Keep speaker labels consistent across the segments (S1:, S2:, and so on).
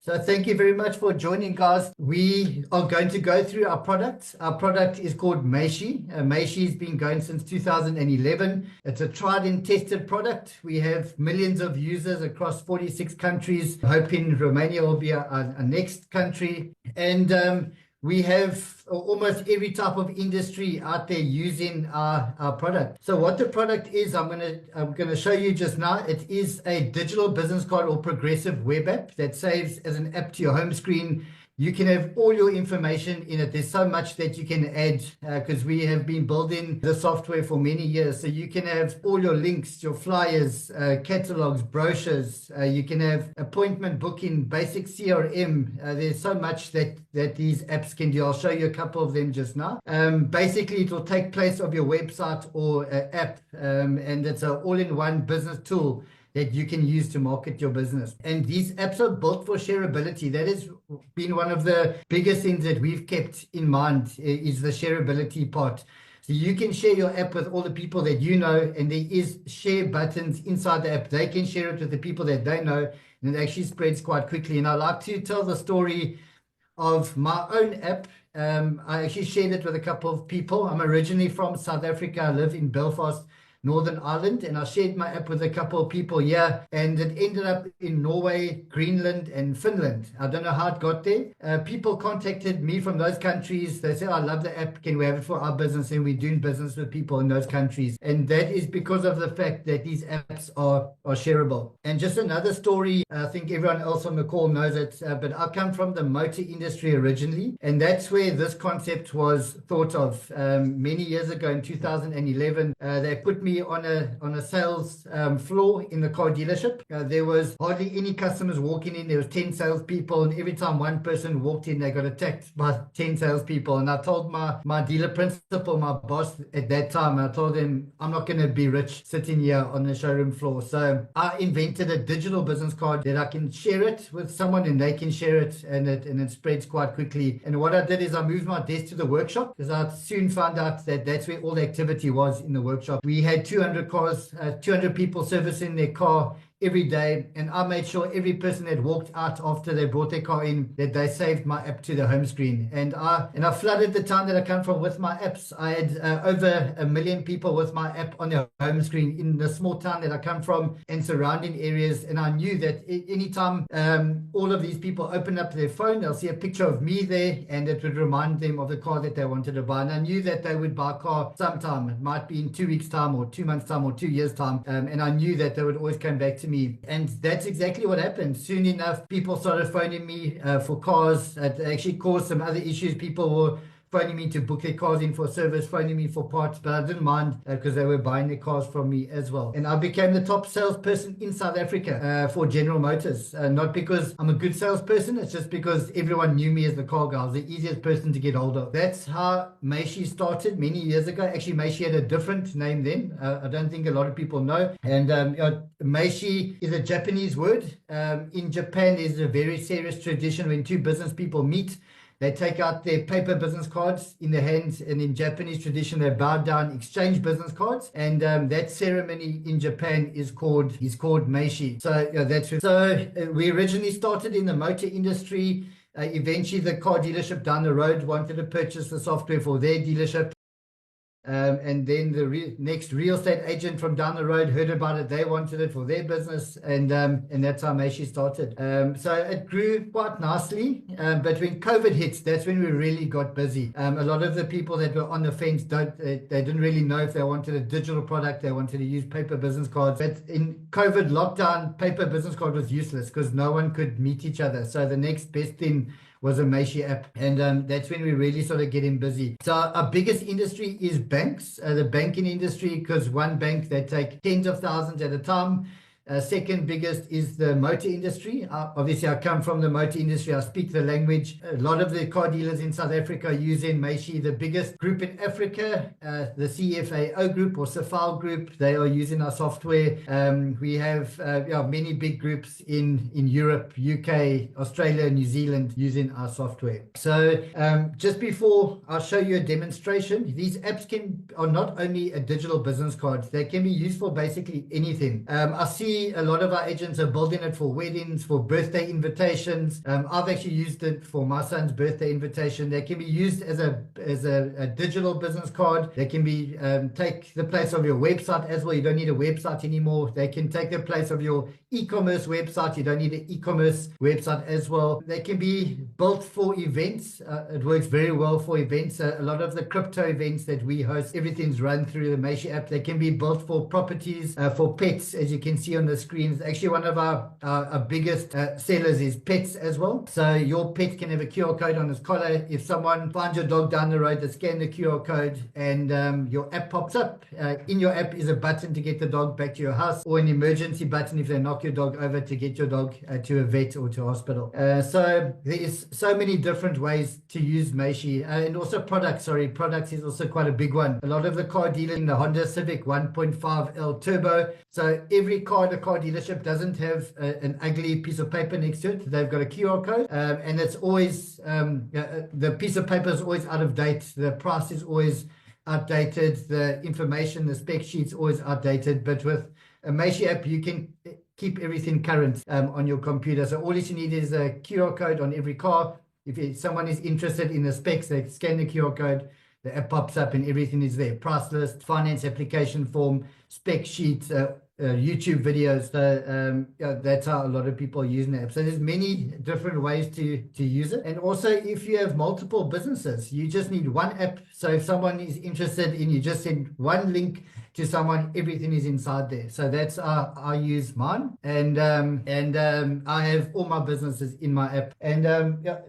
S1: So thank you very much for joining, guys. We are going to go through our product. Our product is called Meishi. Meishi has been going since 2011. It's a tried and tested product. We have millions of users across 46 countries. Hoping Romania will be our next country. And we have almost every type of industry out there using our product. So what the product is, I'm gonna show you just now. It is a digital business card or progressive web app that saves as an app to your home screen. You can have all your information in it. There's so much that you can add because we have been building the software for many years. So you can have all your links, your flyers, catalogs, brochures. You can have appointment booking, basic CRM. There's so much that these apps can do. I'll show you a couple of them just now. Basically, it will take place of your website or app, and it's an all-in-one business tool that you can use to market your business. And these apps are built for shareability. That has been one of the biggest things that we've kept in mind is the shareability part. So you can share your app with all the people that you know, and there is share buttons inside the app. They can share it with the people that they know, and it actually spreads quite quickly. And I like to tell the story of my own app. I actually shared it with a couple of people. I'm originally from South Africa. I live in Belfast, Northern Ireland, and I shared my app with a couple of people here, and it ended up in Norway, Greenland, and Finland. I don't know how it got there. People contacted me from those countries. They said, I love the app, can we have it for our business? And we're doing business with people in those countries. And that is because of the fact that these apps are shareable. And just another story, I think everyone else on the call knows it, but I come from the motor industry originally, and that's where this concept was thought of. Many years ago in 2011, they put me on a sales floor in the car dealership. There was hardly any customers walking in. There was 10 salespeople, and every time one person walked in, they got attacked by 10 salespeople. And I told my dealer principal, my boss at that time, I told him, I'm not going to be rich sitting here on the showroom floor. So I invented a digital business card that I can share it with someone and they can share it, and it spreads quite quickly. And what I did is I moved my desk to the workshop because I soon found out that that's where all the activity was in the workshop. We had 200 cars, 200 people servicing their car every day, and I made sure every person that walked out after they brought their car in, that they saved my app to the home screen. And I flooded the town that I come from with my apps. I had over 1 million people with my app on their home screen in the small town that I come from and surrounding areas. And I knew that anytime all of these people open up their phone, they'll see a picture of me there, and it would remind them of the car that they wanted to buy. And I knew that they would buy a car sometime. It might be in 2 weeks' time or 2 months' time or 2 years' time. And I knew that they would always come back to me. And that's exactly what happened. Soon enough, people started phoning me for cars. It actually caused some other issues. People were phoning me to book their cars in for service, phoning me for parts, but I didn't mind because they were buying their cars from me as well. And I became the top salesperson in South Africa for General Motors. Not because I'm a good salesperson, it's just because everyone knew me as the car guy. I was the easiest person to get hold of. That's how Meishi started many years ago. Actually, Meishi had a different name then. I don't think a lot of people know. And Meishi is a Japanese word. In Japan, there's a very serious tradition when two business people meet. They take out their paper business cards in their hands, and in Japanese tradition, they bow down, exchange business cards, and that ceremony in Japan is called Meishi. So that's it. So we originally started in the motor industry. Eventually, the car dealership down the road wanted to purchase the software for their dealership. And then the next real estate agent from down the road heard about it. They wanted it for their business, and that's how Meishi started. So it grew quite nicely, but when COVID hit, that's when we really got busy. A lot of the people that were on the fence they didn't really know if they wanted a digital product. They wanted to use paper business cards. But in COVID lockdown, paper business card was useless because no one could meet each other. So the next best thing was a Meishi app, and that's when we really started getting busy. So our biggest industry is banks, the banking industry, because one bank, they take tens of thousands at a time. Second biggest is the motor industry. Obviously, I come from the motor industry. I speak the language. A lot of the car dealers in South Africa are using Meishi. The biggest group in Africa, the CFAO group or Safal group, they are using our software. We have many big groups in Europe, UK, Australia, New Zealand using our software. So just before I show you a demonstration, these apps are not only a digital business card, they can be used for basically anything. I see Many, a lot of our agents are building it for weddings, for birthday invitations. I've actually used it for my son's birthday invitation. They can be used as a digital business card. They can be take the place of your website as well. You don't need a website anymore. They can take the place of your e-commerce website. You don't need an e-commerce website as well. They can be built for events. It works very well for events. A lot of the crypto events that we host, everything's run through the Meishi app. They can be built for properties, for pets, as you can see on the screen. It's actually one of our biggest sellers is pets as well. So your pet can have a QR code on its collar. If someone finds your dog down the road, they scan the QR code and your app pops up. In your app is a button to get the dog back to your house, or an emergency button if they knock your dog over to get your dog to a vet or to a hospital. So there is so many different ways to use Meishi. And also products is also quite a big one. A lot of the car dealers in the Honda Civic 1.5L Turbo. So every car, the car dealership doesn't have an ugly piece of paper next to it. They've got a QR code, and it's always the piece of paper is always out of date. The price is always outdated. The information, the spec sheet's always outdated. But with a Meishi app, you can keep everything current on your computer. So all you need is a QR code on every car. If someone is interested in the specs, they scan the QR code, the app pops up and everything is there. Price list, finance application form, spec sheets, YouTube videos. So that's how a lot of people are using the app. So there's many different ways to use it. And also, if you have multiple businesses, you just need one app. So if someone is interested in, you just send one link to someone, everything is inside there. So that's I use mine, and I have all my businesses in my app. And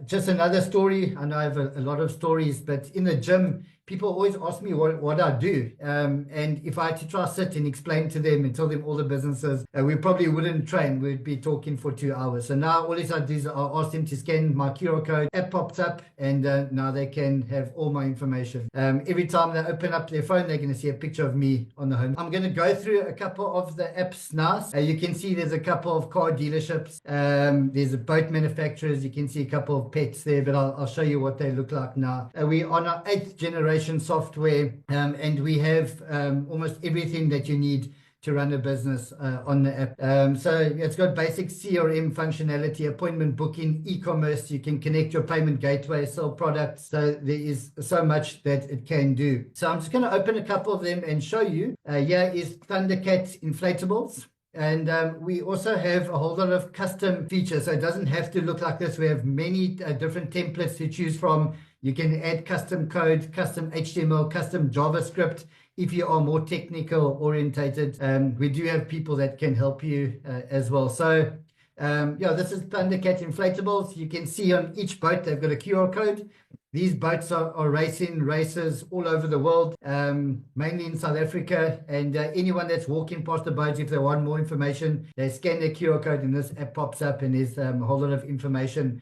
S1: just another story. I know I have a lot of stories, but in the gym, people always ask me what I do. And if I had to try sit and explain to them and tell them all the businesses, we probably wouldn't train. We'd be talking for 2 hours. So now all I do is I ask them to scan my QR code, app pops up, and now they can have all my information. Every time they open up their phone, they're going to see a picture of me on the home. I'm going to go through a couple of the apps now. You can see there's a couple of car dealerships. There's a boat manufacturers. You can see a couple of pets there, but I'll show you what they look like now. We're on our 8th generation software, and we have almost everything that you need to run a business on the app. So it's got basic CRM functionality, appointment booking, e-commerce. You can connect your payment gateway, sell products. So there is so much that it can do. So I'm just going to open a couple of them and show you. Here is Thundercat inflatables. And we also have a whole lot of custom features. So it doesn't have to look like this. We have many different templates to choose from. You can add custom code, custom HTML, custom JavaScript. If you are more technical orientated, we do have people that can help you as well. So this is Thundercat inflatables. You can see on each boat, they've got a QR code. These boats are racing races all over the world, mainly in South Africa. And anyone that's walking past the boats, if they want more information, they scan their QR code and this app pops up, and there's a whole lot of information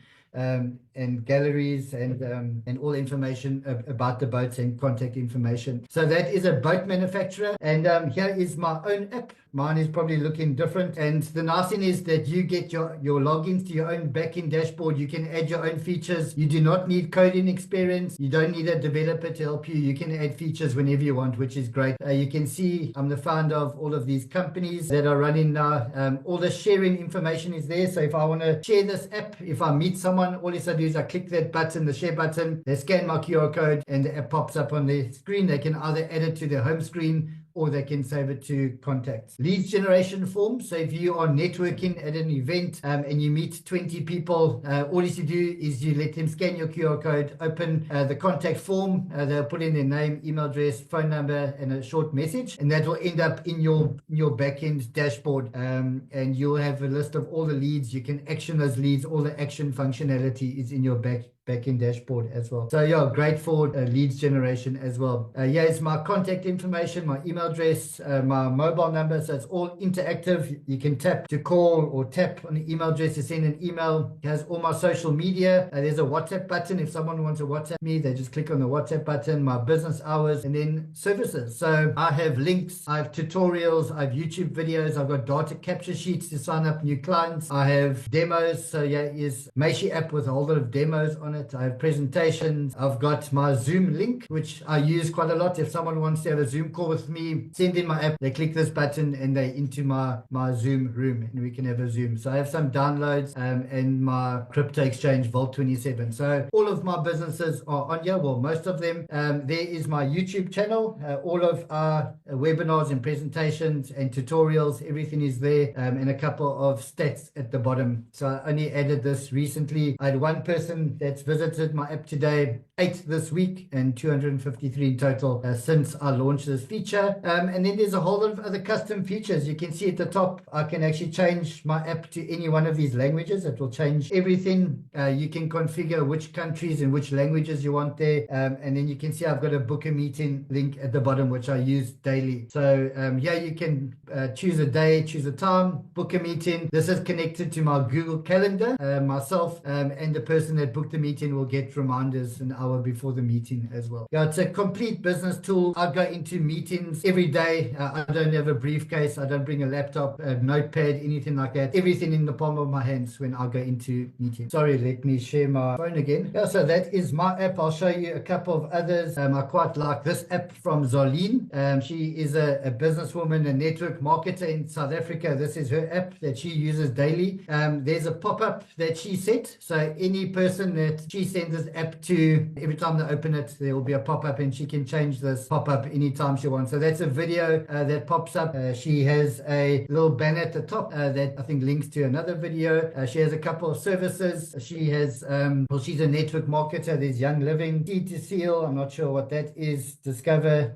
S1: and galleries and all information about the boats and contact information. So that is a boat manufacturer. And here is my own app. Mine is probably looking different. And the nice thing is that you get your logins to your own backend dashboard. You can add your own features. You do not need coding experience. You don't need a developer to help you. You can add features whenever you want, which is great. You can see I'm the founder of all of these companies that are running now. All the sharing information is there. So if I want to share this app, if I meet someone, all I do is I click that button, the share button, they scan my QR code and the app pops up on their screen. They can either add it to their home screen or they can save it to contacts. Leads generation form. So if you are networking at an event and you meet 20 people, all you do is you let them scan your QR code, open the contact form. They'll put in their name, email address, phone number, and a short message. And that will end up in your backend dashboard. And you'll have a list of all the leads. You can action those leads. All the action functionality is in your backend dashboard as well. So yeah, great for leads generation as well. Yeah, it's my contact information, my email address, my mobile number. So it's all interactive. You can tap to call or tap on the email address to send an email. It has all my social media. There's a WhatsApp button. If someone wants to WhatsApp me, they just click on the WhatsApp button, my business hours, and then services. So I have links, I have tutorials, I have YouTube videos, I've got data capture sheets to sign up new clients. I have demos. So yeah, is Meishi app with a whole lot of demos on it. it. I have presentations. I've got my Zoom link, which I use quite a lot. If someone wants to have a Zoom call with me, send in my app, they click this button and they into my Zoom room and we can have a Zoom. So I have some downloads and my crypto exchange Vault 27. So all of my businesses are on here, well, most of them. There is my YouTube channel. All of our webinars and presentations and tutorials, everything is there, and a couple of stats at the bottom. So I only added this recently. I had one person that's visited my app today, 8 this week, and 253 in total since I launched this feature. And then there's a whole lot of other custom features. You can see at the top, I can actually change my app to any one of these languages. It will change everything. You can configure which countries and which languages you want there. And then you can see I've got a book a meeting link at the bottom, which I use daily. So yeah, you can choose a day, choose a time, book a meeting. This is connected to my Google Calendar. Myself and the person that booked the meeting will get reminders an hour before the meeting as well. Yeah, it's a complete business tool. I go into meetings every day. I don't have a briefcase. I don't bring a laptop, a notepad, anything like that. Everything in the palm of my hands when I go into meetings. Sorry, let me share my phone again. Yeah, so that is my app. I'll show you a couple of others. I quite like this app from Zarleen. She is a businesswoman, a network marketer in South Africa. This is her app that she uses daily. There's a pop-up that she set. So any person that she sends this app to, every time they open it, there will be a pop-up and she can change this pop-up anytime she wants. So that's a video that pops up. She has a little banner at the top that I think links to another video. She has a couple of services. She has, well, she's a network marketer. There's Young Living, Seed to Seal. I'm not sure what that is. Discover,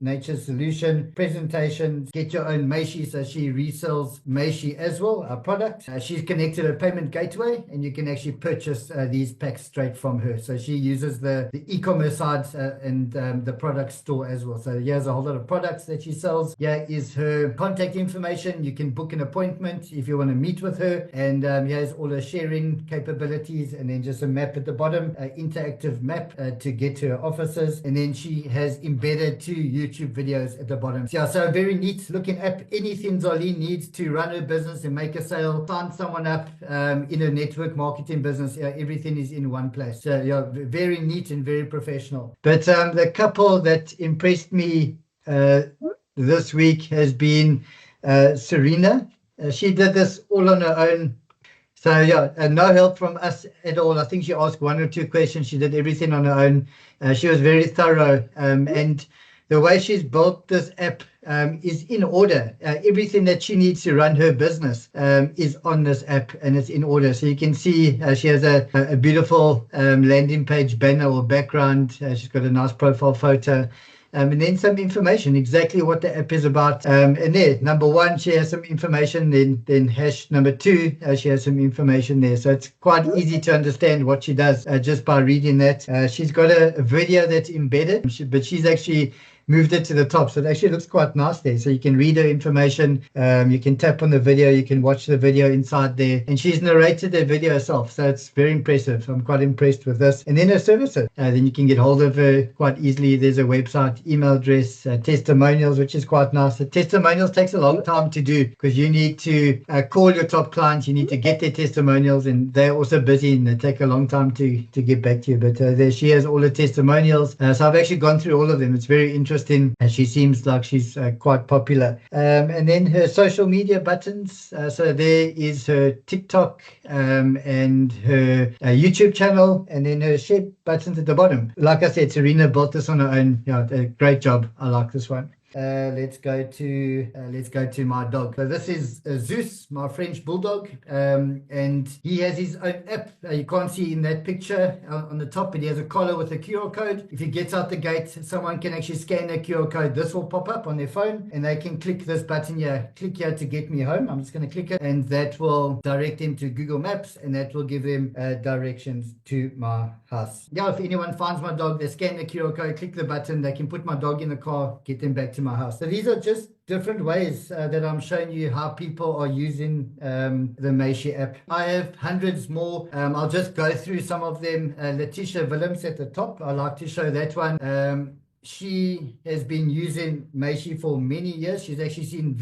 S1: Nature's Solution, presentations, Get Your Own Meishi. So she resells Meishi as well, our product. She's connected a payment gateway and you can actually purchase these packs straight from her. So she uses the e-commerce side and the product store as well. So here's a whole lot of products that she sells. Here is her contact information. You can book an appointment if you want to meet with her. And here's all her sharing capabilities and then just a map at the bottom, interactive map to get to her offices. And then she has embedded 2 YouTube videos at the bottom. So, yeah, so a very neat looking app. Anything Zarleen needs to run her business and make a sale, sign someone up in a network marketing business, everything is in one place. So yeah, very neat and very professional. But the couple that impressed me this week has been Serena. She did this all on her own. So yeah, no help from us at all. I think she asked 1 or 2 questions. She did everything on her own. She was very thorough. And the way she's built this app is in order. Everything that she needs to run her business is on this app and it's in order. So you can see she has a beautiful landing page banner or background. She's got a nice profile photo. And then some information, exactly what the app is about. And there, number 1, she has some information. Then hash number 2, she has some information there. So it's quite easy to understand what she does just by reading that. She's got a video that's embedded, but she's actually moved it to the top, so it actually looks quite nice there. So you can read her information, you can tap on the video, you can watch the video inside there, and she's narrated the video herself, so it's very impressive. I'm quite impressed with this. And then her services, then you can get hold of her quite easily. There's a website, email address, testimonials, which is quite nice. The testimonials takes a long time to do because you need to call your top clients, you need to get their testimonials, and they're also busy and they take a long time to get back to you. But there she has all the testimonials. So I've actually gone through all of them. It's very interesting. She seems like she's quite popular. And then her social media buttons. So there is her TikTok and her YouTube channel, and then her share buttons at the bottom. Like I said, Serena built this on her own. Yeah, a great job. I like this one. Let's go to my dog. So this is Zeus, my French bulldog, and he has his own app. You can't see in that picture on the top, but he has a collar with a QR code. If he gets out the gate, someone can actually scan the QR code. This will pop up on their phone, and they can click this button here. Click here to get me home. I'm just going to click it, and that will direct him to Google Maps, and that will give him directions to my house. Yeah, if anyone finds my dog, they scan the QR code, click the button, they can put my dog in the car, get them back to my house. So these are just different ways that I'm showing you how people are using the Meishi app. I have hundreds more. I'll just go through some of them. Letitia Willems at the top. I like to show that one. she has been using Meishi for many years. She's actually seen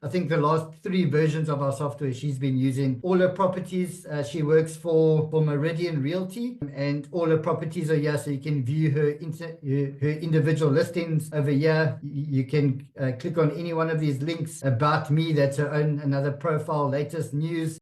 S1: I think the last 3 versions of our software she's been using. All her properties, she works for Meridian Realty, and all her properties are here, so you can view her individual listings over here. You can click on any one of these links. About me, that's her own another profile, latest news.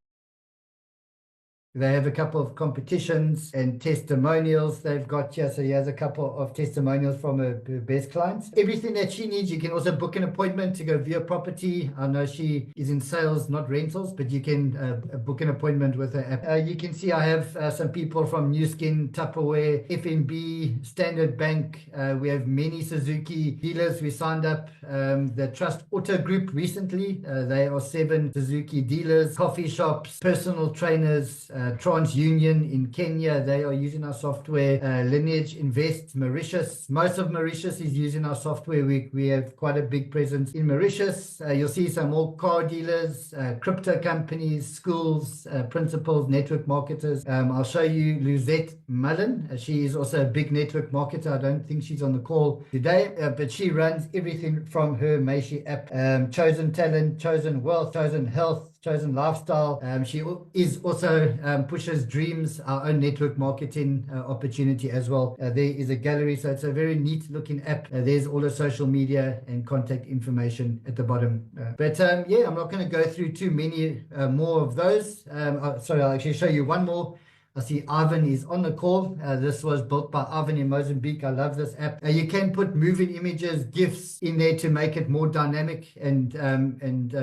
S1: They have a couple of competitions and testimonials they've got here. So he has a couple of testimonials from her best clients. Everything that she needs, you can also book an appointment to go view a property. I know she is in sales, not rentals, but you can book an appointment with her app. You can see I have some people from New Skin, Tupperware, FNB, Standard Bank. We have many Suzuki dealers we signed up. The Trust Auto Group recently, they are 7 Suzuki dealers, coffee shops, personal trainers, TransUnion in Kenya, they are using our software. Lineage Invest, Mauritius, most of Mauritius is using our software. We have quite a big presence in Mauritius. You'll see some more car dealers, crypto companies, schools, principals, network marketers. I'll show you Luzette Mullen. She is also a big network marketer. I don't think she's on the call today, but she runs everything from her Meishi app. Chosen Talent, Chosen Wealth, Chosen Health, Chosen Lifestyle. She is also pushes Dreams, our own network marketing opportunity as well. There is a gallery, so it's a very neat looking app. There's all the social media and contact information at the bottom. Yeah, I'm not going to go through too many more of those. Sorry, I'll actually show you one more. I see Ivan is on the call. This was built by Ivan in Mozambique. I love this app. You can put moving images, GIFs in there to make it more dynamic and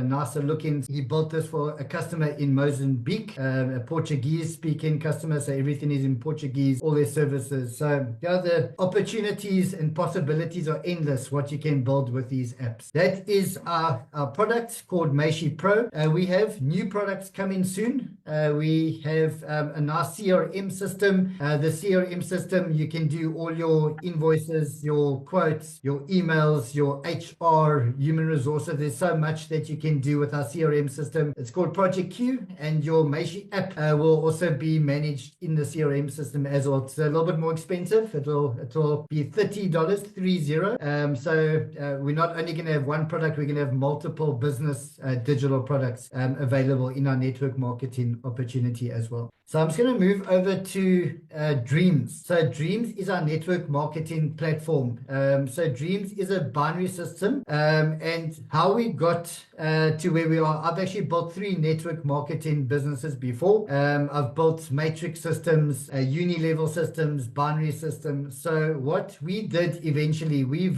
S1: nicer looking. He built this for a customer in Mozambique, a Portuguese-speaking customer, so everything is in Portuguese, all their services. So yeah, the opportunities and possibilities are endless, what you can build with these apps. That is our product called Meishi Pro. We have new products coming soon. We have a nice CRM system. The CRM system, you can do all your invoices, your quotes, your emails, your HR, human resources. There's so much that you can do with our CRM system. It's called Project Q, and your Meishi app will also be managed in the CRM system as well. It's a little bit more expensive. It will be $30, 30. So we're not only going to have one product, we're going to have multiple business digital products available in our network marketing opportunity as well. So I'm just going to move over to Dreams. So Dreams is our network marketing platform. So Dreams is a binary system, and how we got to where we are, I've actually built 3 network marketing businesses before. I've built matrix systems, uni-level systems, binary systems. So what we did eventually, we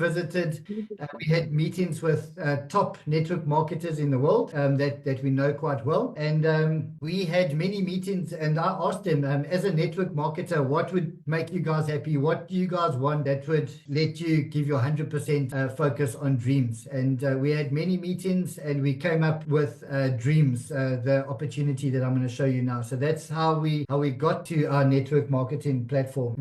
S1: had meetings with top network marketers in the world that we know quite well. And we had many meetings, and I asked them, as a network marketer, what would make you guys happy? What do you guys want that would let you give your 100% focus on Dreams? And we had many meetings, and we came up with Dreams, the opportunity that I'm going to show you now. So that's how we got to our network marketing platform.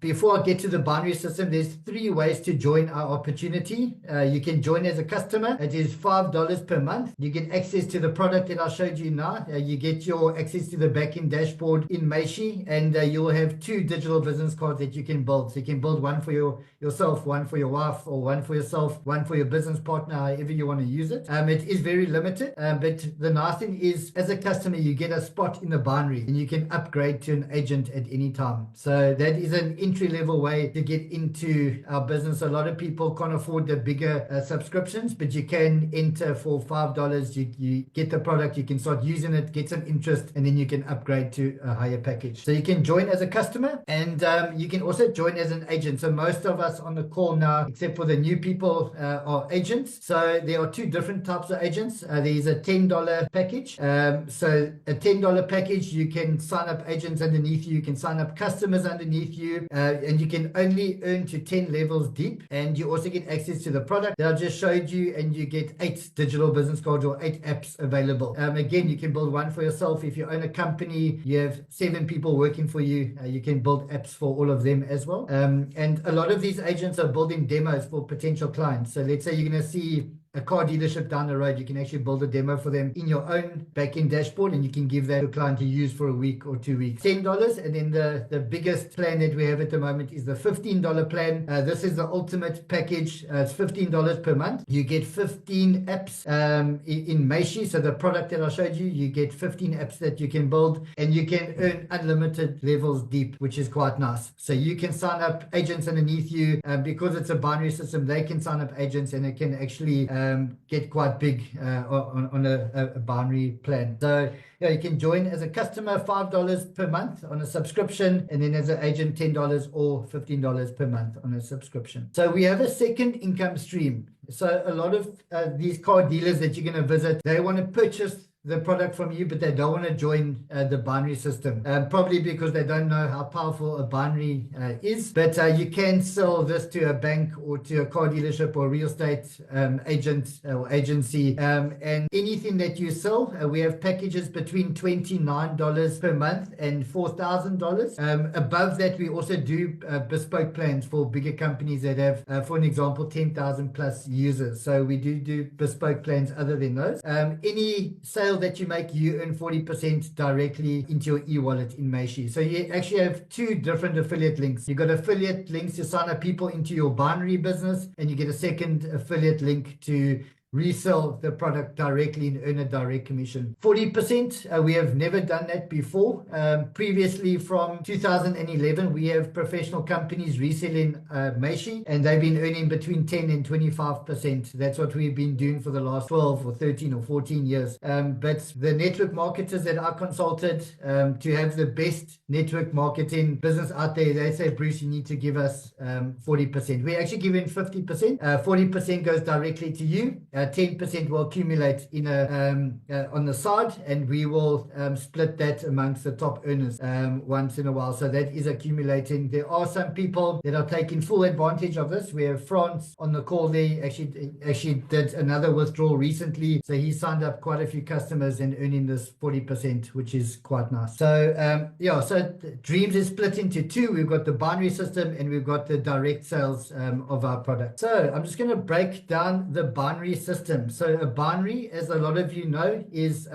S1: Before I get to the binary system, there's 3 ways to join our opportunity. You can join as a customer. It is $5 per month. You get access to the product that I showed you now. You get your access to the backend dashboard in Meishi, and you'll have 2 digital business cards that you can build. So you can build one for yourself, one for your wife, or one for yourself, one for your business partner, however you want to use it. It is very limited, but the nice thing is, as a customer, you get a spot in the binary, and you can upgrade to an agent at any time. So that is an entry-level way to get into our business. A lot of people can't afford the bigger subscriptions, but you can enter for $5. You get the product, you can start using it, get some interest, and then you can upgrade to a higher package. So you can join as a customer, and you can also join as an agent. So most of us on the call now, except for the new people, are agents. So there are 2 different types of agents. There is a $10 package. So a $10 package, you can sign up agents underneath you, you can sign up customers underneath you, and you can only earn to 10 levels deep, and you also get access to the product that I just showed you, and you get 8 digital business cards or 8 apps available. Again, you can build one for yourself. If you own a company, you have 7 people working for you, you can build apps for all of them as well. And a lot of these agents are building demos for potential clients. So let's say you're going to see a car dealership down the road, you can actually build a demo for them in your own back-end dashboard, and you can give that to a client to use for a week or 2 weeks. $10, and then the biggest plan that we have at the moment is the $15 plan. This is the ultimate package. It's $15 per month. You get 15 apps in Meishi. So the product that I showed you, you get 15 apps that you can build, and you can earn unlimited levels deep, which is quite nice. So you can sign up agents underneath you. Because it's a binary system, they can sign up agents, and it can actually get quite big on a binary plan. So yeah, you can join as a customer, $5 per month on a subscription, and then as an agent, $10 or $15 per month on a subscription. So we have a second income stream. So a lot of these car dealers that you're going to visit, they want to purchase the product from you, but they don't want to join the binary system, probably because they don't know how powerful a binary is. But you can sell this to a bank or to a car dealership or real estate agent or agency, and anything that you sell, we have packages between $29 per month and $4,000. Above that, we also do bespoke plans for bigger companies that have, for an example, 10,000 plus users. So we do bespoke plans other than those. Any sale that you make, you earn 40% directly into your e-wallet in Meishi. So you actually have two different affiliate links. You've got affiliate links to sign up people into your binary business, and you get a second affiliate link to resell the product directly and earn a direct commission. 40%, we have never done that before. Previously, from 2011, we have professional companies reselling Meishi, and they've been earning between 10 and 25%. That's what we've been doing for the last 12 or 13 or 14 years. But the network marketers that I consulted to have the best network marketing business out there, they say, Bruce, you need to give us 40%. We're actually giving 50%. 40% goes directly to you. 10% will accumulate in on the side, and we will split that amongst the top earners once in a while. So that is accumulating. There are some people that are taking full advantage of this. We have France on the call there. Actually did another withdrawal recently. So he signed up quite a few customers and earning this 40%, which is quite nice. So yeah, so Dreams is split into two. We've got the binary system, and we've got the direct sales of our product. So I'm just going to break down the binary system. So a binary, as a lot of you know, is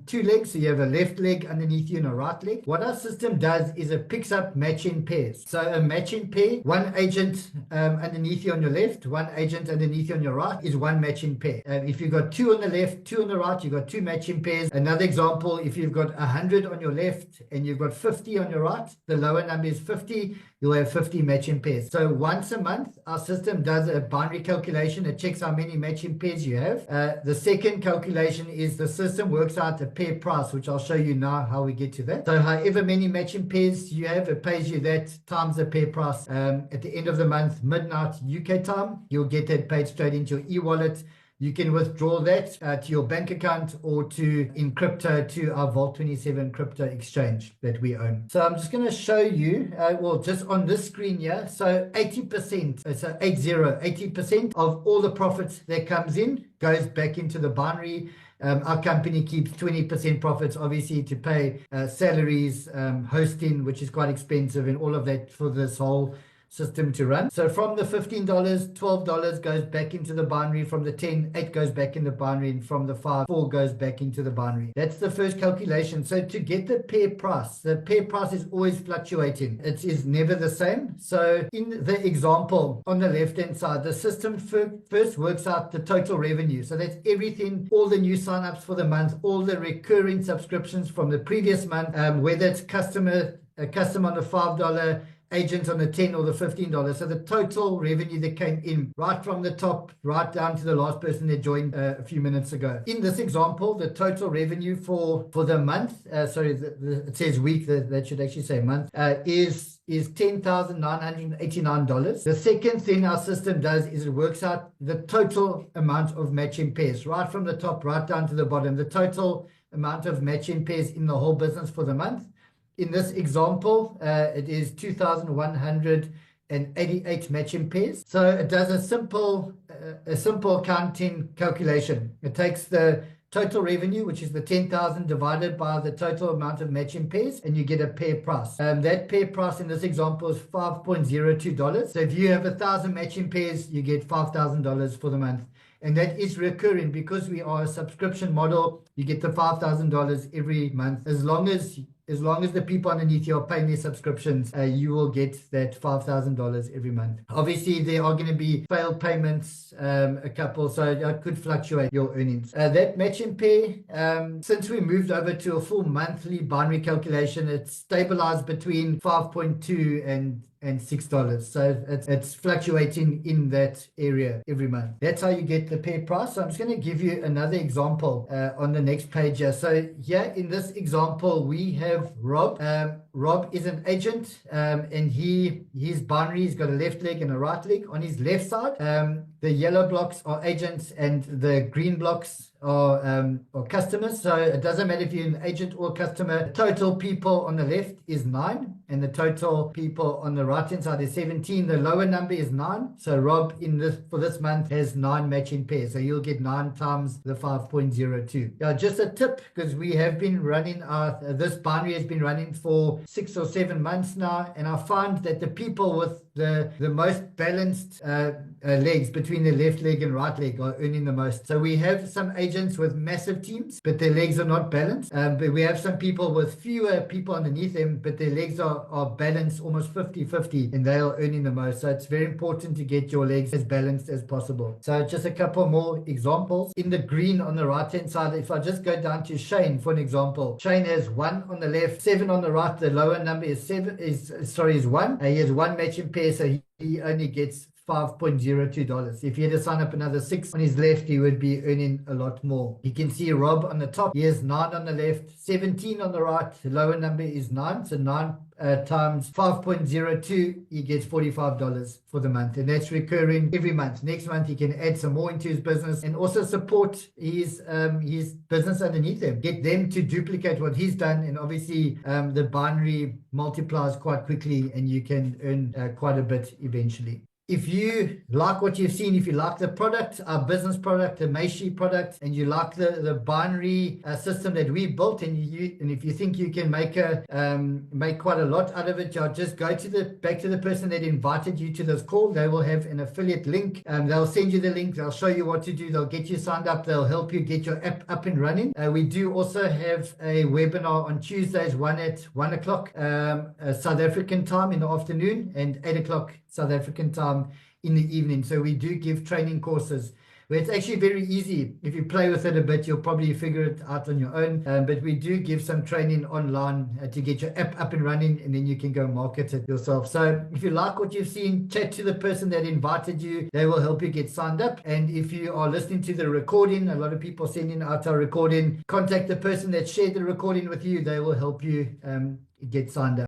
S1: two legs. So you have a left leg underneath you and a right leg. What our system does is it picks up matching pairs. So a matching pair, one agent underneath you on your left, one agent underneath you on your right, is one matching pair. If you've got two on the left, two on the right, you've got two matching pairs. Another example, if you've got 100 on your left and you've got 50 on your right, the lower number is 50, you'll have 50 matching pairs. So once a month, our system does a binary calculation. It checks how many matching pairs you have. The second calculation is the system works out a pair price, which I'll show you now how we get to that. So however many matching pairs you have, it pays you that times the pair price. At the end of the month, midnight UK time, you'll get that paid straight into your e-wallet. You can withdraw that to your bank account or in crypto to our Vault27 crypto exchange that we own. So I'm just going to show you, well, just on this screen here. So 80%, so 80% of all the profits that comes in goes back into the binary. Our company keeps 20% profits, obviously, to pay salaries, hosting, which is quite expensive, and all of that for this whole system to run. So from the $15, $12 goes back into the binary. From the 10, 8 goes back in the binary, and from the 5, 4 goes back into the binary. That's the first calculation. So to get the pair price is always fluctuating. It is never the same. So in the example on the left hand side, the system first works out the total revenue. So that's everything, all the new signups for the month, all the recurring subscriptions from the previous month, whether it's a customer on the $5, agent on the 10 or the $15. So the total revenue that came in right from the top right down to the last person that joined a few minutes ago. In this example, the total revenue for the month, it says week, that should actually say month, is $10,989. The second thing our system does is it works out the total amount of matching pairs, right from the top right down to the bottom, the total amount of matching pairs in the whole business for the month. In this example, it is 2,188 matching pairs. So it does a simple accounting calculation. It takes the total revenue, which is the 10,000, divided by the total amount of matching pairs, and you get a pair price. That pair price in this example is $5.02. So if you have 1,000 matching pairs, you get $5,000 for the month. and that is recurring because we are a subscription model. You get the $5,000 every month. As long as the people underneath you are paying their subscriptions, you will get that $5,000 every month. Obviously, there are going to be failed payments, a couple, so that could fluctuate your earnings. That match and pair, since we moved over to a full monthly binary calculation, it's stabilized between 5.2 and $6. So it's fluctuating in that area every month. That's how you get the pair price. So I'm just going to give you another example on the next page here. So here in this example, we have Rob. Rob is an agent, and his binary, he's got a left leg and a right leg. On his left side, the yellow blocks are agents and the green blocks are customers. So it doesn't matter if you're an agent or customer. Total people on the left is 9, and the total people on the right hand side is 17. The lower number is 9. So Rob for this month has 9 matching pairs. So you'll get 9 times the 5.02. Yeah, just a tip, because we have been running this binary has been running for 6 or 7 months now, and I find that the people with the most balanced legs between the left leg and right leg are earning the most. So we have some agents with massive teams, but their legs are not balanced. But we have some people with fewer people underneath them, but their legs are balanced almost 50-50, and they are earning the most. So it's very important to get your legs as balanced as possible. So just a couple more examples. In the green on the right hand side, if I just go down to Shane for an example, Shane has 1 on the left, 7 on the right. The lower number is 1. He has 1 matching pair, so he only gets $5.02. If he had to sign up another 6 on his left, he would be earning a lot more. You can see Rob on the top. He has 9 on the left, 17 on the right. The lower number is 9. So 9 times 5.02, he gets $45 for the month. And that's recurring every month. Next month, he can add some more into his business and also support his business underneath him. Get them to duplicate what he's done. And obviously, the binary multiplies quite quickly and you can earn quite a bit eventually. If you like what you've seen, if you like the product, our business product, the Meishi product, and you like the binary system that we built, and if you think you can make quite a lot out of it, just go back to the person that invited you to this call. They will have an affiliate link. They'll send you the link. They'll show you what to do. They'll get you signed up. They'll help you get your app up and running. We do also have a webinar on Tuesdays, one at 1 o'clock South African time in the afternoon, and 8 o'clock South African time in the evening. So we do give training courses where it's actually very easy. If you play with it a bit, you'll probably figure it out on your own. But we do give some training online to get your app up and running, and then you can go market it yourself. So if you like what you've seen, chat to the person that invited you. They will help you get signed up. And if you are listening to the recording, a lot of people sending out our recording, contact the person that shared the recording with you. They will help you get signed up.